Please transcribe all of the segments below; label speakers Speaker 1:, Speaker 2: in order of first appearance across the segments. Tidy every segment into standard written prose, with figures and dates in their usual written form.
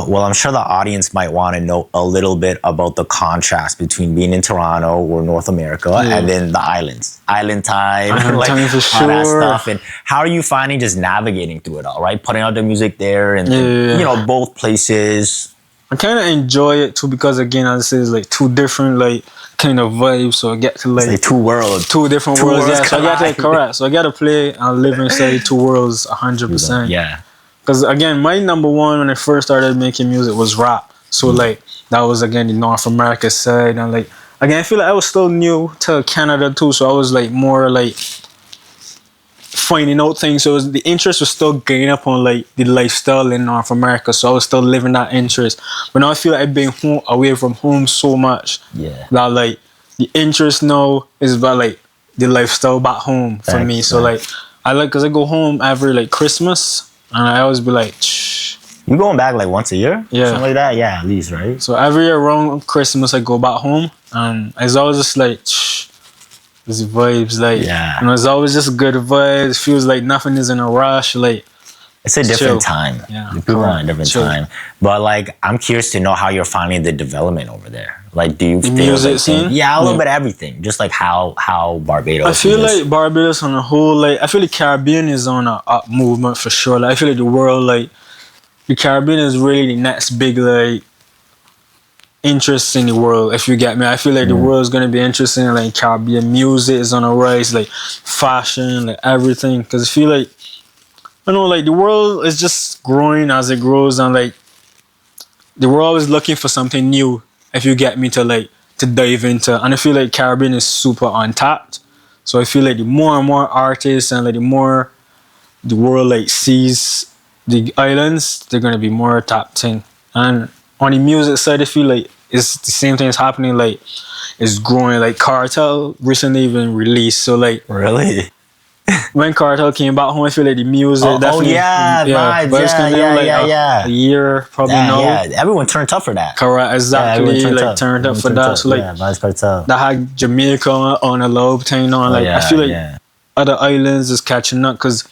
Speaker 1: Well, I'm sure the audience might want to know a little bit about the contrast between being in Toronto or North America and then the islands, island time, like
Speaker 2: time for
Speaker 1: all that
Speaker 2: sure.
Speaker 1: stuff. And how are you finding just navigating through it all, right? Putting out the music there and you know, both places.
Speaker 2: I kind of enjoy it too because again, as I said, it's like two different like kind of vibes. So I get to like
Speaker 1: two worlds,
Speaker 2: two different worlds. Yeah, so I got to correct. So I got to play and live inside two worlds 100%.
Speaker 1: Yeah.
Speaker 2: Because again, my number one when I first started making music was rap. So like that was again the North America side, and like again, I feel like I was still new to Canada too. So I was like more like finding out things. So the interest was still gaining up on like the lifestyle in North America. So I was still living that interest. But now I feel like I've been away from home so much that like the interest now is about like the lifestyle back home for me. So like I like, cause I go home every like Christmas and I always be like, shh.
Speaker 1: You going back like once a year?
Speaker 2: Yeah.
Speaker 1: Something like that? Yeah, at least, right?
Speaker 2: So every year around Christmas I go back home and it's always just like, shh. These vibes, like, you know, it's always just good vibes. It feels like nothing is in a rush. Like,
Speaker 1: it's a different time. Yeah, people are on a different time. But like, I'm curious to know how you're finding the development over there. Like, do you feel
Speaker 2: music
Speaker 1: like
Speaker 2: scene?
Speaker 1: Yeah, a little bit of everything. Just like how Barbados.
Speaker 2: I feel like Barbados on a whole, like, I feel the Caribbean is on a up movement for sure. Like, I feel like the world, like, the Caribbean is really the next big, like, interest in the world, if you get me. I feel like the world is gonna be interesting. Like Caribbean music is on a rise, like fashion, like everything. Because I feel like, I know, like the world is just growing as it grows, and like the world is looking for something new. If you get me, to dive into, and I feel like Caribbean is super untapped. So I feel like the more and more artists and like the more the world like sees the islands, they're gonna be more tapped in. And on the music side, I feel like it's the same thing is happening. Like it's growing. Like Cartel recently even released. So like
Speaker 1: really,
Speaker 2: when Cartel came back home, I feel like the music definitely.
Speaker 1: Vibes,
Speaker 2: but it's gonna be a year probably now.
Speaker 1: Yeah, everyone turned up for that.
Speaker 2: Correct, exactly. Turned up for that. So like
Speaker 1: Vibes Cartel.
Speaker 2: That had Jamaica on a low thing on. Like I feel like other islands is catching up because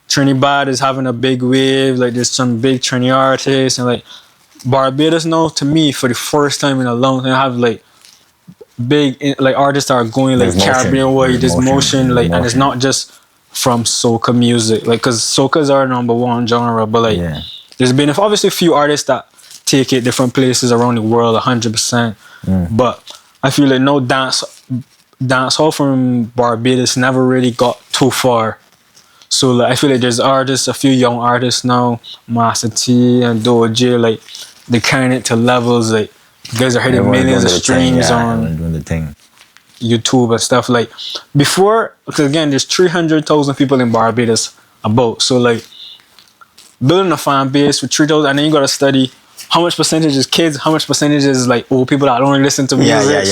Speaker 2: Trinidad is having a big wave. Like there's some big Trini artists and like. Barbados now, to me, for the first time in a long time, I have like big like artists are going like Caribbean way. There's motion, like, and it's not just from soca music, like, cause soca is our number one genre, but like, there's been obviously a few artists that take it different places around the world, 100%. But I feel like no dancehall from Barbados never really got too far. So like, I feel like there's artists, a few young artists now, Master T and Doja, like they carrying it to levels like you guys are hitting millions of streams on
Speaker 1: doing the thing.
Speaker 2: YouTube and stuff. Like before, because again, there's 300,000 people in Barbados about. So like building a fan base with 3,000, and then you gotta study how much percentage is kids, how much percentage is like old people that don't really listen to music.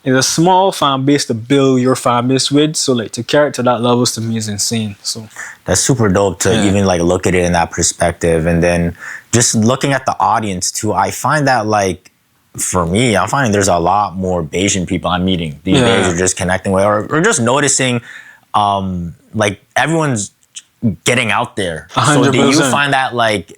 Speaker 2: It's a small fan base to build your fan base with. So like to carry it to that level to me is insane. So
Speaker 1: that's super dope to even like look at it in that perspective. And then just looking at the audience too, I find that like for me, I'm finding there's a lot more Bayesian people I'm meeting these days, or just connecting with, or just noticing like everyone's getting out there.
Speaker 2: 100%.
Speaker 1: So do you find that like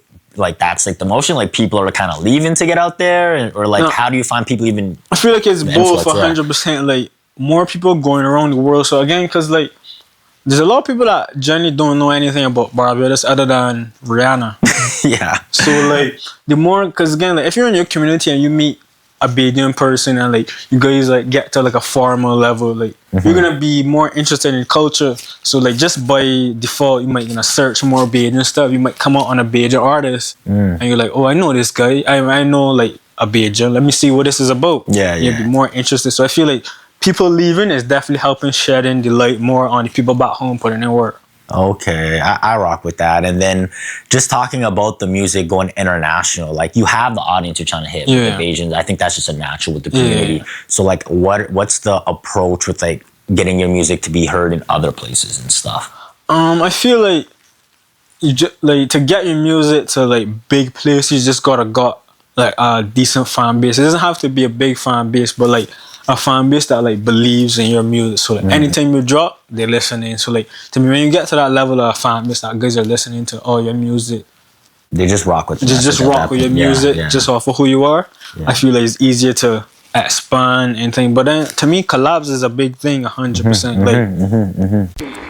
Speaker 1: that's like the motion, like people are kind of leaving to get out there, or like how do you find people even?
Speaker 2: I feel like it's both 100%. Like more people going around the world. So again, because like there's a lot of people that generally don't know anything about Barbados other than Rihanna. So like the more, because again, like if you're in your community and you meet a Badian person and like you guys like get to like a formal level, like you're gonna be more interested in culture. So like just by default, you might search more Badian stuff. You might come out on a Badian artist and you're like, oh, I know this guy. I know like a Badian. Let me see what this is about. You'll be more interested. So I feel like people leaving is definitely helping shedding the light more on the people back home putting in work.
Speaker 1: Okay, I rock with that. And then just talking about the music going international, like you have the audience you're trying to hit with the Asians. I think that's just a natural with the community. So like what's the approach with like getting your music to be heard in other places and stuff?
Speaker 2: I feel like you like to get your music to like big places, you just gotta got like a decent fan base. It doesn't have to be a big fan base, but like a fan base that like believes in your music. So like anytime you drop, they're listening. So like to me, when you get to that level of a fan base that guys are listening to all your music,
Speaker 1: they just rock with the
Speaker 2: just
Speaker 1: message at
Speaker 2: rock
Speaker 1: that
Speaker 2: with your
Speaker 1: point.
Speaker 2: music
Speaker 1: Yeah.
Speaker 2: just off of who you are.
Speaker 1: Yeah.
Speaker 2: I feel like it's easier to expand and thing. But then to me, collabs is a big thing, 100%. Like